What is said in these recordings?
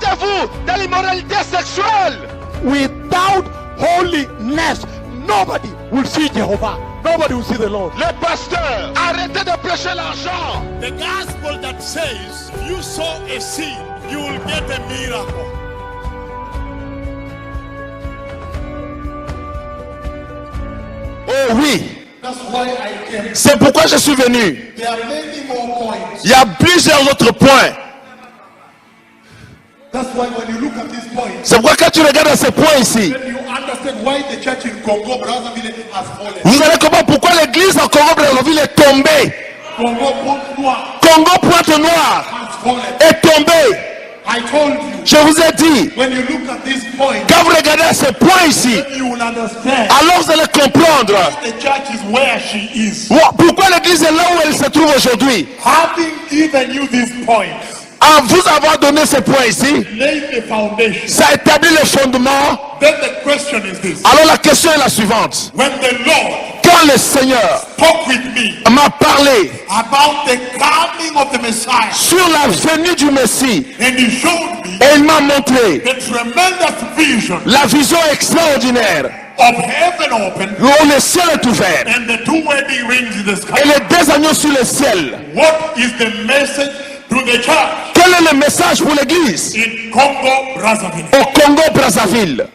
Arrêtez-vous de l'immoralité sexuelle. Without holiness, nobody will see Jehovah. Nobody will see the Lord. Les pasteurs, arrêtez de prêcher l'argent. The gospel that says if you sow a seed, you will get a miracle. Oh oui. That's why I came. C'est pourquoi je suis venu. There are many more points. Il y a plusieurs autres points. That's why when you look at these points, C'est pourquoi quand tu regardes à ces points ici, then you understand why the church in Congo Brazzaville has fallen. vous allez comprendre pourquoi l'église en Congo-Brazzaville est tombée. Congo Pointe-Noire Congo-Pointe-Noire has fallen. est tombée. I told you, Je vous ai dit, when you look at these points, quand vous regardez à ces points ici, you will understand alors vous allez comprendre the church is where she is. pourquoi l'église est là où elle se trouve aujourd'hui. Having given you these points, En vous avoir donné ces points ici, laid the foundation. ça établit le fondement. Then the question is this. Alors la question est la suivante. When the Lord Quand le Seigneur spoke with me m'a parlé about the coming of the Messiah, sur la venue du Messie, and he showed me et il m'a montré the tremendous vision la vision extraordinaire of heaven open où le ciel est ouvert and the two wedding rings in the et sky. les deux agneaux sur le ciel. What is the message to the church Quel est le message pour l'église in Congo Brazzaville? au Congo-Brazzaville?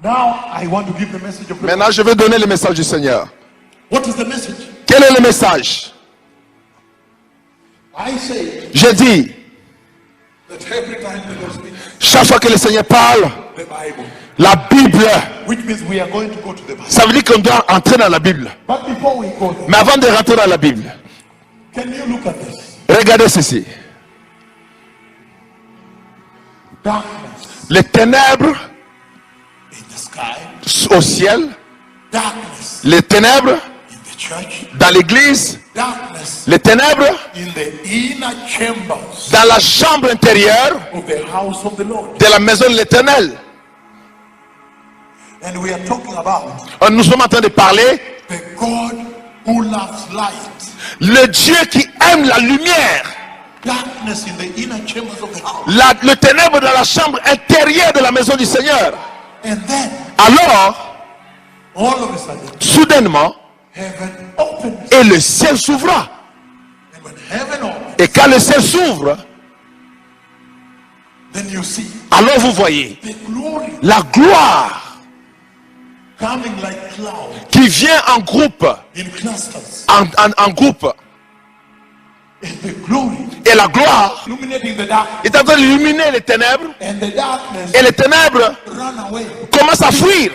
Now I want to give the message of God. Maintenant, je vais donner le message du Seigneur. What is the message? Quel est le message? I say Je dis, that every time the Lord speaks, chaque fois que le Seigneur parle, the Bible, la Bible, which means we are going to go to the Bible. ça veut dire qu'on doit entrer dans la Bible. But before we go there, Mais avant de rentrer dans la Bible, can you look at this? regardez ceci. Darkness Les ténèbres in the sky, au ciel, darkness les ténèbres in the church, dans l'église, darkness les ténèbres in the inner chambers dans la chambre intérieure of the house of the Lord. de la maison de l'Éternel. And we are talking about Nous sommes en train de parler the God who loves light. le Dieu qui aime la lumière, Darkness in the inner chambers of the house. le ténèbre dans la chambre intérieure de la maison du Seigneur. And then, Alors, all of a sudden, soudainement, heaven opens. et le ciel s'ouvra. And when heaven opens, Et quand le ciel s'ouvre, then you see alors vous voyez the glory la gloire coming like clouds qui vient en groupe, in clusters. en groupe. And the glory Et la gloire illuminating the dark. est en train d'illuminer les ténèbres. And the darkness Et les ténèbres run away. commencent à fuir.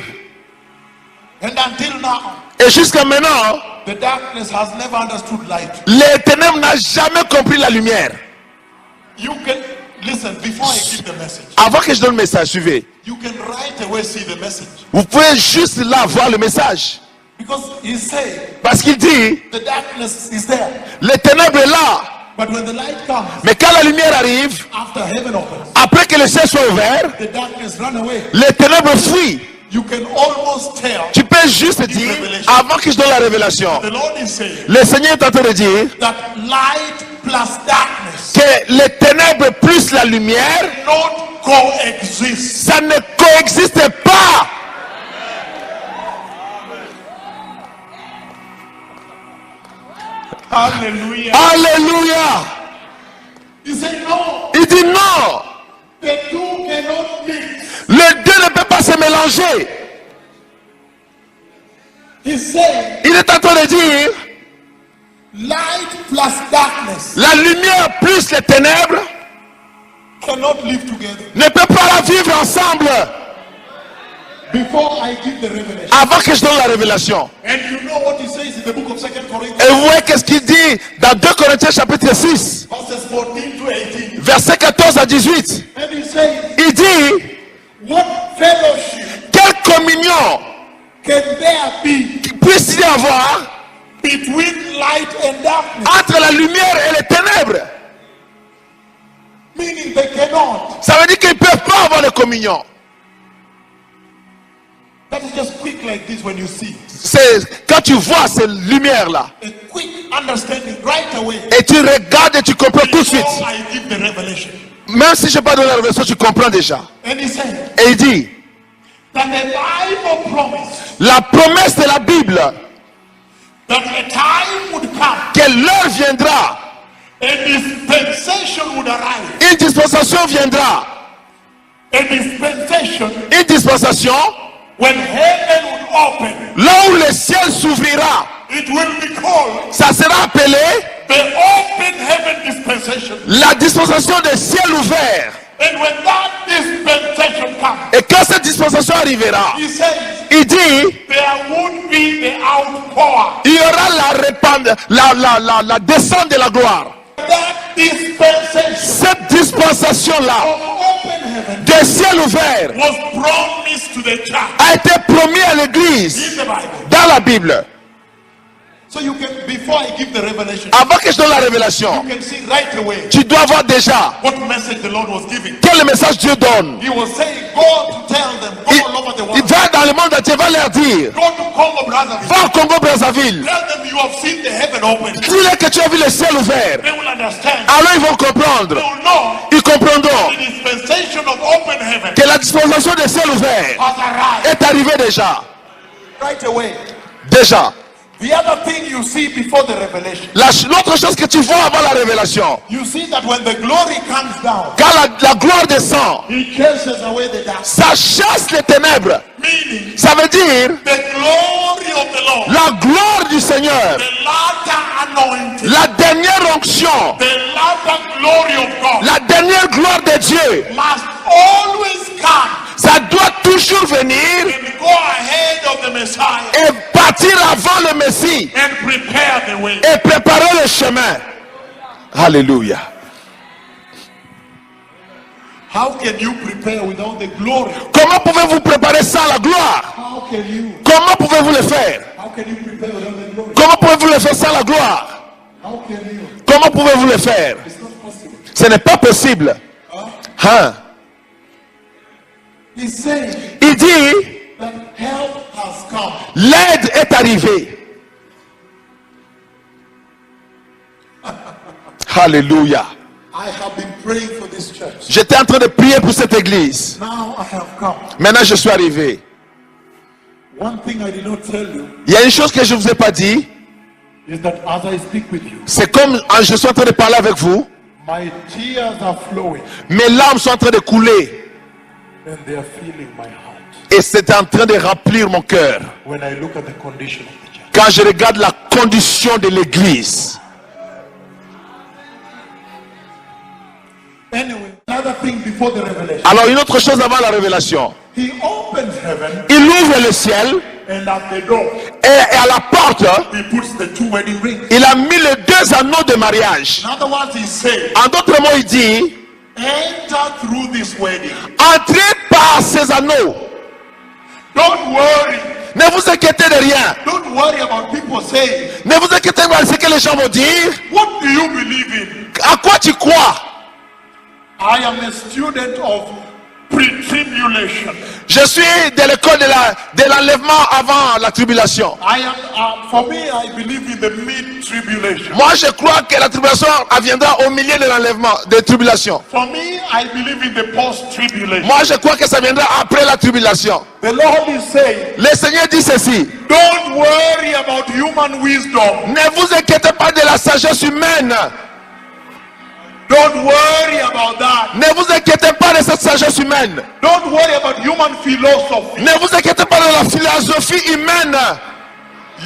And until now, Et jusqu'à maintenant, the darkness has never understood light. les ténèbres n'ont jamais compris la lumière. You can listen before I give the message. Avant que je donne le message, suivez. You can right away see the message. Vous pouvez juste là voir le message. Because he said Parce qu'il dit, the darkness is there. les ténèbres est là. But when the light comes, Mais quand la lumière arrive, after heaven opens, après que le ciel soit ouvert, the darkness run away. les ténèbres fuient. You can almost tell Tu peux juste dire, avant que je donne la révélation, the Lord is saying le Seigneur est en train de dire that light plus darkness que les ténèbres plus la lumière, not coexist. ça ne coexiste pas. Hallelujah. Alléluia. He said no, Il dit non, the two cannot mix. les deux ne peuvent pas se mélanger. He said Il est en train de dire, light plus darkness la lumière plus les ténèbres cannot live together. ne peuvent pas la vivre ensemble. Before I give the revelation. Avant que je donne la révélation. And you know what he says in the book of 2 Corinthians, Et vous voyez qu'est-ce qu'il dit dans 2 Corinthiens chapitre 6, verses 14 to 18. versets 14 à 18. And he says, Il dit, what fellowship quelle communion can there be puisse-t-il y avoir between light and darkness? entre la lumière et les ténèbres? Meaning they cannot. Ça veut dire qu'ils ne peuvent pas avoir de communion. That is just quick like this when you see. C'est quand tu vois ces lumières-là, A quick understanding right away. et tu regardes et tu comprends tout de suite. Before I give the revelation. Même si je parle de la révélation, tu comprends déjà. And he said Et il dit, that the Bible promised la promesse de la Bible, that a time would come, que l'heure viendra, a dispensation would arrive, une dispensation viendra, a dispensation une dispensation when heaven would open. là où le ciel s'ouvrira. It will be called Ça sera appelé the open heaven dispensation. la dispensation des ciels ouverts. And when that dispensation comes, Et quand cette dispensation arrivera, he says il dit, there would be the outpour. il y aura la descente de la gloire. That dispensation Cette dispensation-là of open heaven des ciels ouverts was promised to the church a été promis à l'église in the Bible. dans la Bible. So you can, before I give the revelation, Avant que je donne la révélation, you can see right away tu dois voir déjà what message the Lord was giving. quel message Dieu donne. He was saying, go to tell them, go all over the Il world. va dans le monde entier, va leur dire, Go to Congo Brazzaville. va au Congo Brazzaville, Tell them you have seen the heaven open. dis-leur que tu as vu le ciel ouvert. They will understand. Alors ils vont They comprendre, will know ils comprendront the dispensation of open heaven que la dispensation des ciels ouverts has arrived. est arrivée déjà. Right away. Déjà. The other thing you see before the revelation, L'autre chose que tu vois avant la révélation, you see that when the glory comes down, quand la gloire descend, he chases away the dark. ça chasse les ténèbres. Meaning, Ça veut dire the glory of the Lord, la gloire du Seigneur, the latter anointing, la dernière onction, the latter glory of God la dernière gloire de Dieu. must always come Ça doit toujours venir and go ahead of the Messiah et partir avant le Messie and prepare the way. et préparer le chemin. Alléluia. How can you prepare without the glory? Comment pouvez-vous préparer sans la gloire? How can you? Comment pouvez-vous le faire? How can you prepare without the glory? Comment pouvez-vous le faire sans la gloire? How can you? Comment pouvez-vous le faire? It's not possible. Ce n'est pas possible. Hein? He's saying Il dit, that help has come. l'aide est arrivée. Alléluia. I have been praying for this church. J'étais en train de prier pour cette église. Now I have come. Maintenant, je suis arrivé. One thing I did not tell you Il y a une chose que je ne vous ai pas dit. is that as I speak with you, C'est comme je suis en train de parler avec vous. my tears are flowing Mes larmes sont en train de couler. and they are filling my heart Et c'est en train de remplir mon cœur. when I look at the condition of the church. Quand je regarde la condition de l'église. Anyway, another thing before the revelation. Alors une autre chose avant la révélation. He opens heaven Il ouvre le ciel and at the door et à la porte, he puts the two wedding rings. il a mis les deux anneaux de mariage. In other words, he said, En d'autres mots, il dit, enter through this wedding. entrez par ces anneaux. Don't worry. Ne vous inquiétez de rien. Don't worry about people saying, Ne vous inquiétez pas de ce que les gens vont dire. what do you believe in? À quoi tu crois? I am a student of pre-tribulation. Je suis de l'école de l'enlèvement avant la tribulation. I am, for me, I believe in the mid-tribulation. Moi, je crois que la tribulation viendra au milieu de l'enlèvement, de tribulation. For me, I believe in the post-tribulation. Moi, je crois que ça viendra après la tribulation. The Lord is saying, Le Seigneur dit ceci. don't worry about human wisdom. Ne vous inquiétez pas de la sagesse humaine. Don't worry about that. Ne vous inquiétez pas de cette sagesse humaine. Don't worry about human philosophy. Ne vous inquiétez pas de la philosophie humaine.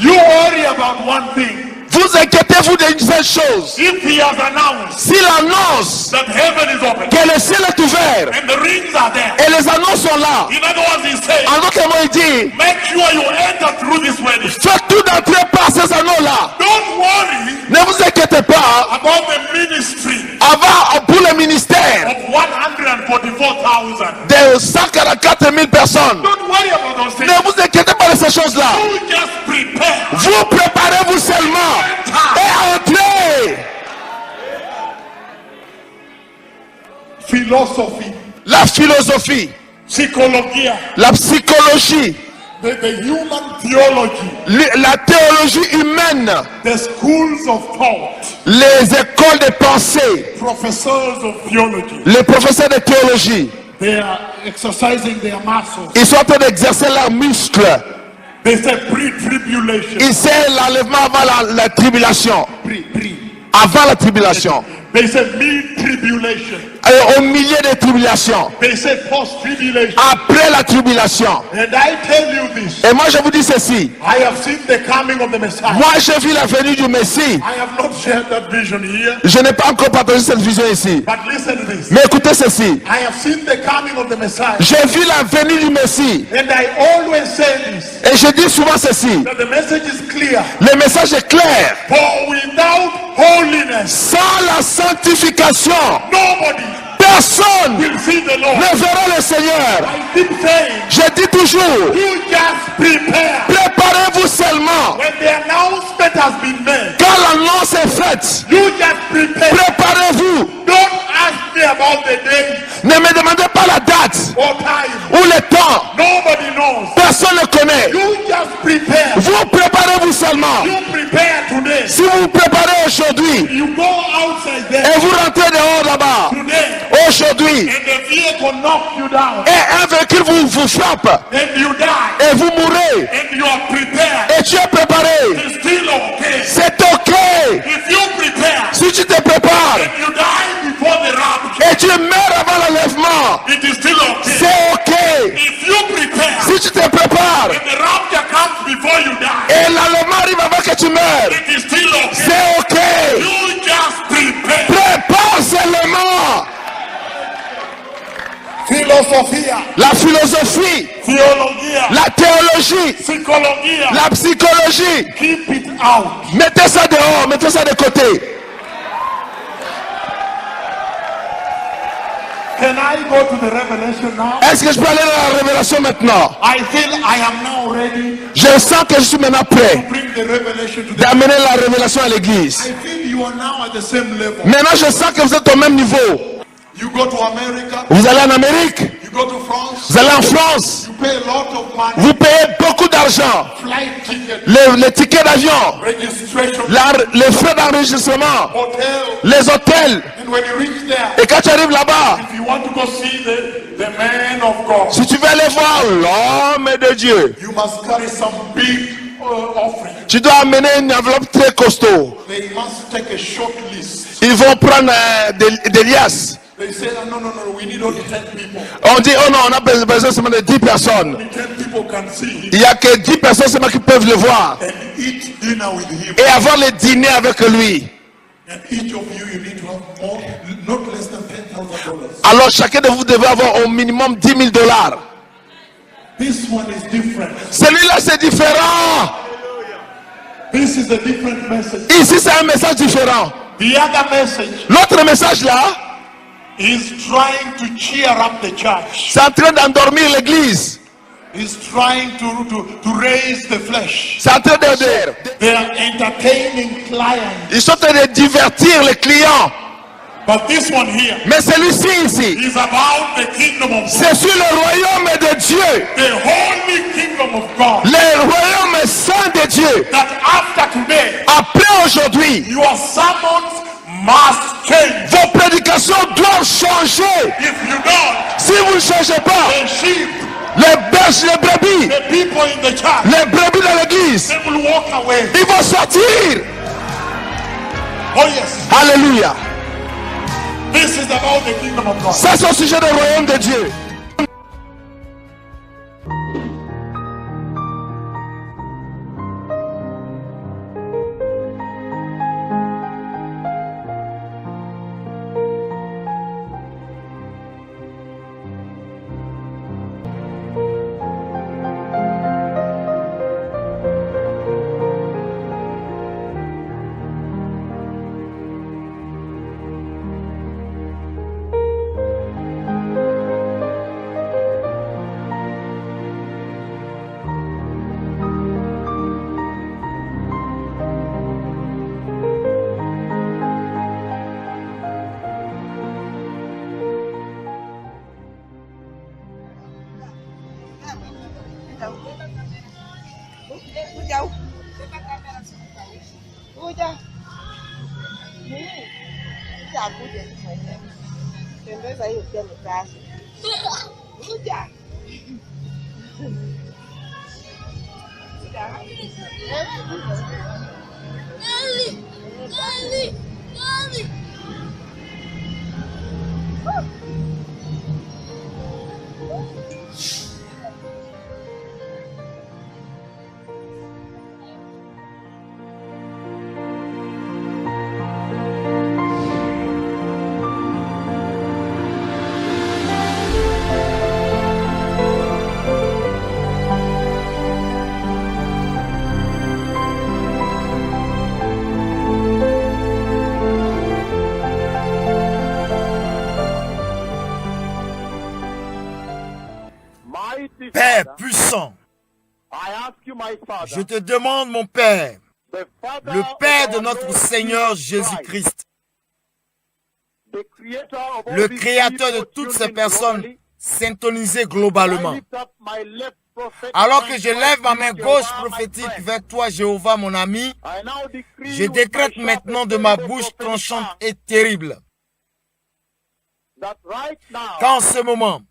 You worry about one thing. Vous inquiétez-vous d'une seule chose. If he has announced S'il annonce that heaven is open que le ciel est ouvert and the rings are there, et les anneaux sont là, in other words, he's saying, en d'autres mots, il dit, make sure you enter through this wedding. faites tout d'entrer par ces anneaux-là. Don't worry Ne vous inquiétez pas about the ministry avant pour le ministère of 144,000. de 144 000 personnes. Don't worry about those things. Ne vous inquiétez pas de ces choses-là. You just prepare. Vous préparez-vous seulement et entrez. Philosophy, La philosophie, psychology, la psychologie, the human theology, la théologie humaine, the schools of thought, les écoles de pensée, professors of theology, les professeurs de théologie, they are exercising their muscles. ils sont en train d'exercer leurs muscles. They say pre-tribulation. Ils savent l'enlèvement avant la tribulation. Pre. Avant la tribulation. They say mid-tribulation. Au milieu des tribulations. They say post-tribulation. Après la tribulation. And I tell you this. Et moi je vous dis ceci. I have seen the coming of the Messiah. Moi j'ai vu la venue du Messie. I have not shared that vision here. Je n'ai pas encore partagé cette vision ici. But listen to this. Mais écoutez ceci. I have seen the coming of the Messiah. J'ai vu la venue du Messie. And I always say this. Et je dis souvent ceci. That the message is clear. Le message est clair. For without holiness, Sans la sanctification, nobody personne will see the Lord. ne verra le Seigneur. I keep saying, Je dis toujours, you just prepare. préparez-vous seulement. When the announcement has been made, Quand l'annonce est faite, you just prepare. préparez-vous. Don't ask me about the day Ne me demandez pas la date or time. ou le temps. Nobody knows. Personne ne connaît. You just prepare. Vous préparez-vous seulement. You prepare today. Si vous vous préparez aujourd'hui You go outside there et vous rentrez dehors là-bas, today, aujourd'hui, and the vehicle knocks you down, et un véhicule vous frappe and you die, et vous mourrez, and you are prepared. et tu es préparé, It's still okay. c'est ok. If you prepare Si tu te prépares and you die before the rapture, et tu meurs avant l'enlèvement, it is still okay. c'est ok. If you prepare Si tu te prépares and the rapture comes before you die, et l'enlèvement arrive avant que tu meurs, it is still okay. c'est ok. You just prepare. Prépare seulement. Philosophia, La philosophie, theologia, la théologie, psychologia, la psychologie, keep it out. mettez ça dehors, mettez ça de côté. Can I go to the revelation now? Est-ce que je peux aller dans la révélation maintenant? I feel I am now ready Je sens que je suis maintenant to prêt bring the revelation to the d'amener la révélation à l'église. I feel you are now at the same level. Maintenant, je sens que vous êtes au même niveau. You go to America, Vous allez en Amérique, you go to France, vous allez en France, you pay a lot of money, vous payez beaucoup d'argent. flight ticket, Les tickets d'avion, registration, les frais d'enregistrement, hotel, les hôtels. and when you reach there, Et quand tu arrives là-bas, if you want to go see the man of God, si tu veux aller voir l'homme de Dieu, you must carry some big offering. tu dois amener une enveloppe très costaud. They must take a short list. Ils vont prendre des liasses. They say, no, we need only 10 people. On dit, oh non, on a besoin seulement de 10 personnes. Only 10 people can see him Il n'y a que 10 personnes seulement qui peuvent le voir. and eat dinner with him. Et avoir le dîner avec lui. And each of you need to have more, not less than $10,000. Alors chacun de vous devez avoir au minimum $10 000. This one is different. Celui-là c'est différent. This is a different message. Ici c'est un message différent. The other message L'autre message là, is trying to cheer up the church. c'est en train d'endormir l'église. Is trying to raise the flesh. C'est en train de... They are entertaining clients. Ils sont en train de divertir les clients. But this one here Mais celui-ci ici, is about the kingdom of God. c'est sur le royaume de Dieu. The holy kingdom of God. Le royaume saint de Dieu. That after today, Après aujourd'hui, your sermons must change. vos prédications doivent changer. If you don't, Si vous ne changez pas, the sheep, les bêches, les brebis, the people in the church, les brebis dans l'église, they will walk away. ils vont sortir. Oh yes, Alléluia. this is about the kingdom of God. Ça, c'est au sujet du royaume de Dieu. Mighty Père Father, puissant, I ask you, my Father, je te demande, mon Père, the Father le Père of de our notre Lord Seigneur Jesus Christ, Jésus-Christ, the creator of all le these Créateur de people toutes tuned ces in personnes globally, syntonisées I globalement. lift up my left prophetic Alors que hand je lève ma towards main you, gauche Jehovah, my prophétique friend. vers toi, Jéhovah, mon ami, I now decree je with décrète my maintenant sharp de and ma terrible bouche prophetic tranchante tongue et terrible that right now, qu'en ce moment,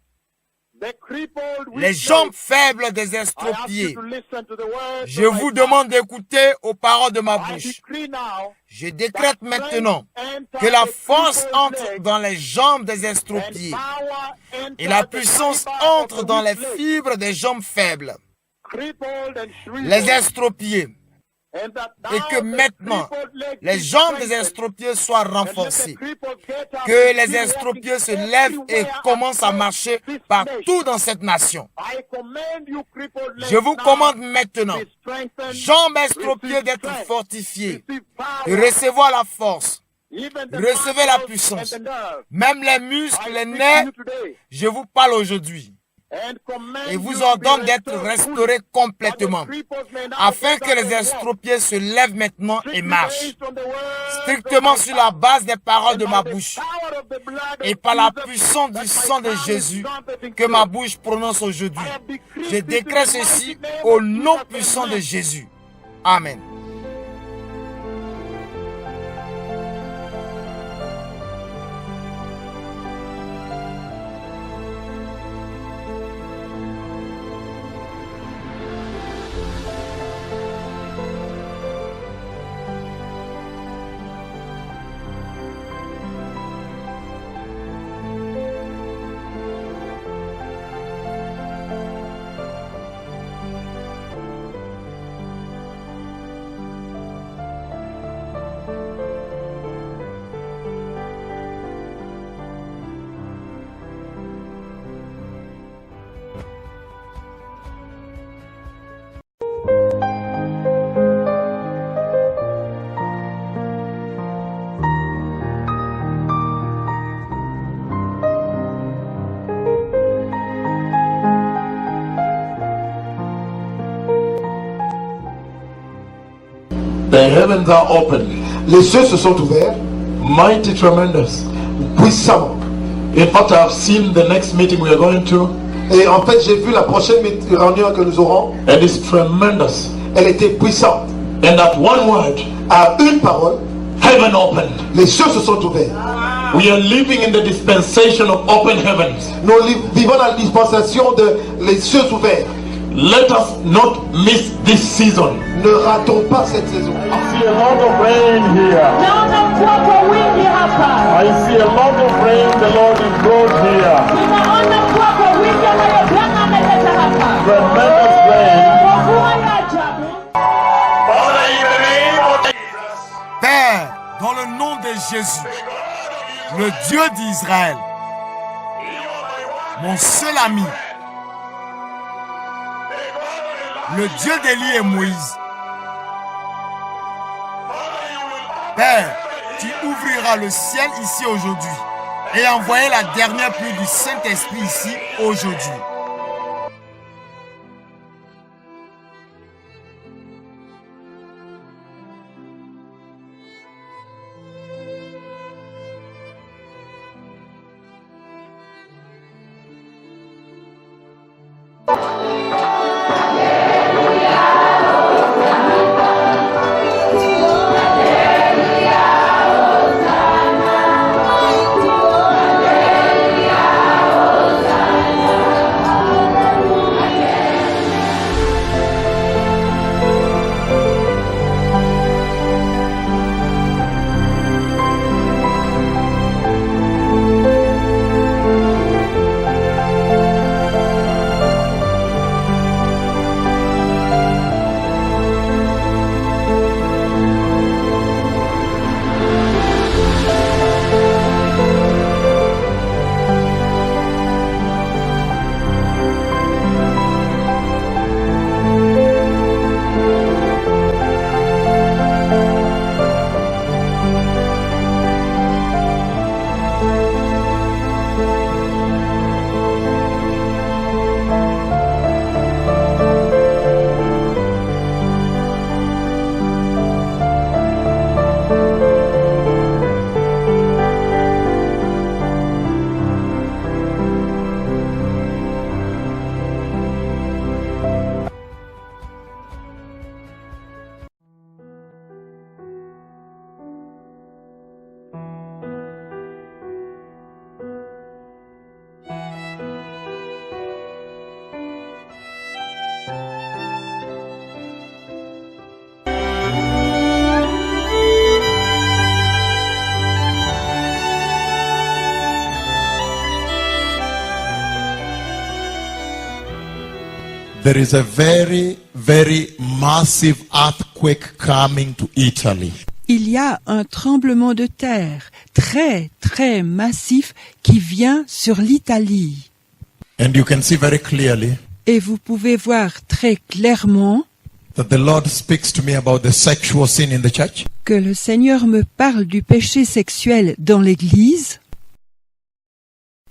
the crippled with les jambes faith, faibles des I ask you estropiés, to listen to the words je of my vous tongue. demande d'écouter aux paroles de ma I bouche. decree now Je décrète that maintenant strength que la enter the force cripple's entre leg dans les jambes des and estropiés power enter et la the puissance fiber of entre the dans les weak leg, fibres des jambes faibles, crippled and les shriveled, estropiés, and that et now que the maintenant crippled leg les is jambes des strengthened, estropiés soient and let the renforcées, crippled get up que and les begin estropiés walking se lèvent et everywhere commencent à across marcher this partout nation. dans cette nation. I command you, crippled legs, Je vous now, commande maintenant, be strengthened, jambes estropiées, receive d'être strength, fortifiées, receive de power, recevoir la force, even the recevez la muscles puissance. and the nerves. Même les I muscles, les speak to nerfs, you today je vous parle aujourd'hui and command et vous you to be ordonne d'être restored restaurés fully, complètement, that the cripples may now afin get que up les and walk, estropiés se lèvent maintenant et strictly marchent, based on the words strictement of my sur la mouth, base des paroles and de by ma the bouche power of the blood et of par la Jesus puissance that du my sang de tongue is Jésus trumpeting que ma today. bouche prononce aujourd'hui. I have decreed Je this in décrète the ceci mighty name au of nom Jesus, puissant de amen. Jésus. Amen. The heavens are open. Les cieux se sont ouverts Mighty, tremendous. puissamment. In fact, I've seen the next meeting we are going to, Et en fait, j'ai vu la prochaine réunion que nous aurons. and it's tremendous. Elle était puissante. And at one word, À une parole, heaven opened. les cieux se sont ouverts. We are living in the dispensation of open heavens. Nous vivons dans la dispensation de les cieux ouverts. Let us not miss this season. Ne ratons pas cette saison. I see a lot of rain here. Naona mvua wingi hapa. I see a lot of rain the Lord is brought here. Ninaona mvua wingi ambayo Bwana ameleta hapa. Tremendous rain. Mvua ya ajabu. Father, in the name of Jesus, Père, dans le nom de Jésus, le Dieu d'Israël, mon seul ami, le Dieu d'Élie et Moïse. Père, tu ouvriras le ciel ici aujourd'hui et envoyer la dernière pluie du Saint-Esprit ici aujourd'hui. there is a very, very massive earthquake coming to Italy. Il y a un tremblement de terre très, très massif qui vient sur l'Italie. And you can see very clearly Et vous pouvez voir très clairement that the Lord speaks to me about the sexual sin in the church. que le Seigneur me parle du péché sexuel dans l'Église.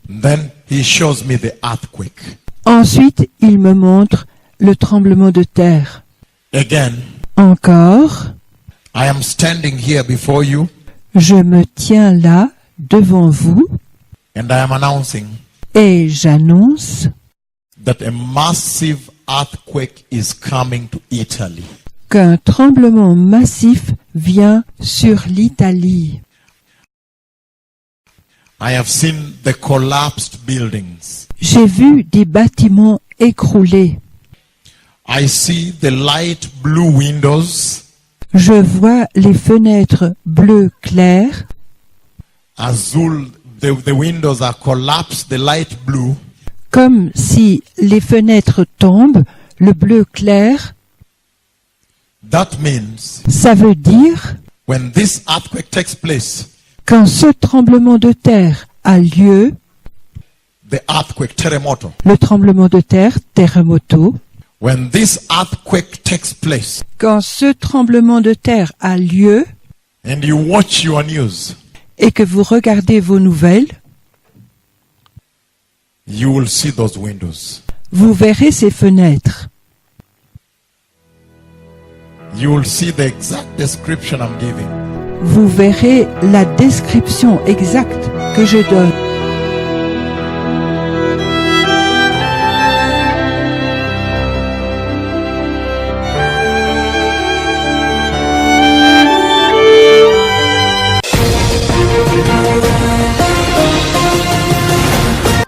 Then he shows me the earthquake. Ensuite, il me montre le tremblement de terre. Again, Encore, I am standing here before you je me tiens là devant vous and I am announcing et j'annonce that a massive earthquake is coming to Italy. qu'un tremblement massif vient sur l'Italie. I have seen the collapsed buildings. J'ai vu des bâtiments écroulés. I see the light blue windows, Je vois les fenêtres bleu clair. azul, the windows are collapsed, the light blue. Comme si les fenêtres tombent, le bleu clair. That means Ça veut dire, when this earthquake takes place, quand ce tremblement de terre a lieu, the earthquake, terremoto, le tremblement de terre, terremoto, when this earthquake takes place quand ce tremblement de terre a lieu and you watch your news, et que vous regardez vos nouvelles, you will see those windows. vous verrez ces fenêtres. You will see the exact description I'm giving. Vous verrez la description exacte que je donne.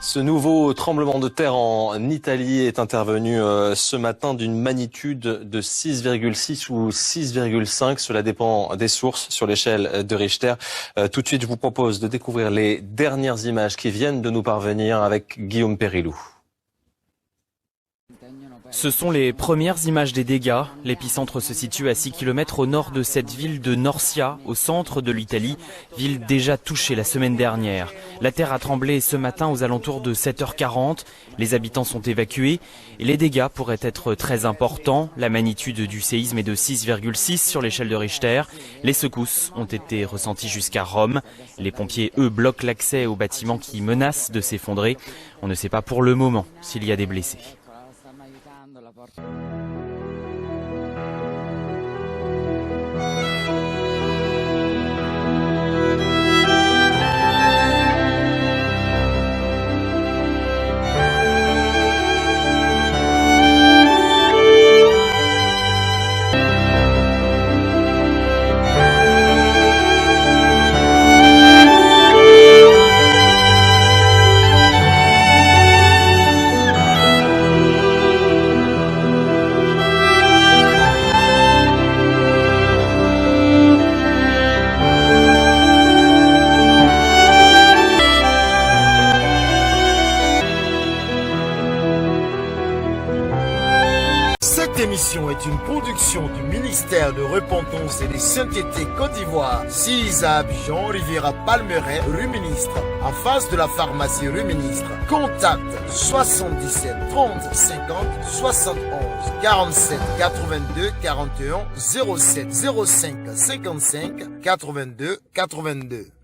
Ce nouveau tremblement de terre en Italie est intervenu ce matin d'une magnitude de 6,6 ou 6,5. Cela dépend des sources sur l'échelle de Richter. Tout de suite, je vous propose de découvrir les dernières images qui viennent de nous parvenir avec Guillaume Périlou. Ce sont les premières images des dégâts. L'épicentre se situe à 6 km au nord de cette ville de Norcia, au centre de l'Italie, ville déjà touchée la semaine dernière. La terre a tremblé ce matin aux alentours de 7h40. Les habitants sont évacués et les dégâts pourraient être très importants. La magnitude du séisme est de 6,6 sur l'échelle de Richter. Les secousses ont été ressenties jusqu'à Rome. Les pompiers, eux, bloquent l'accès aux bâtiments qui menacent de s'effondrer. On ne sait pas pour le moment s'il y a des blessés. Cette émission est une production du ministère de Repentance et de Sainteté Côte d'Ivoire, 6 à Abidjan, Riviera Palmeraie, rue Ministre, en face de la pharmacie rue Ministre. Contact 77 30 50 71 47 82 41 07 05 55 82 82.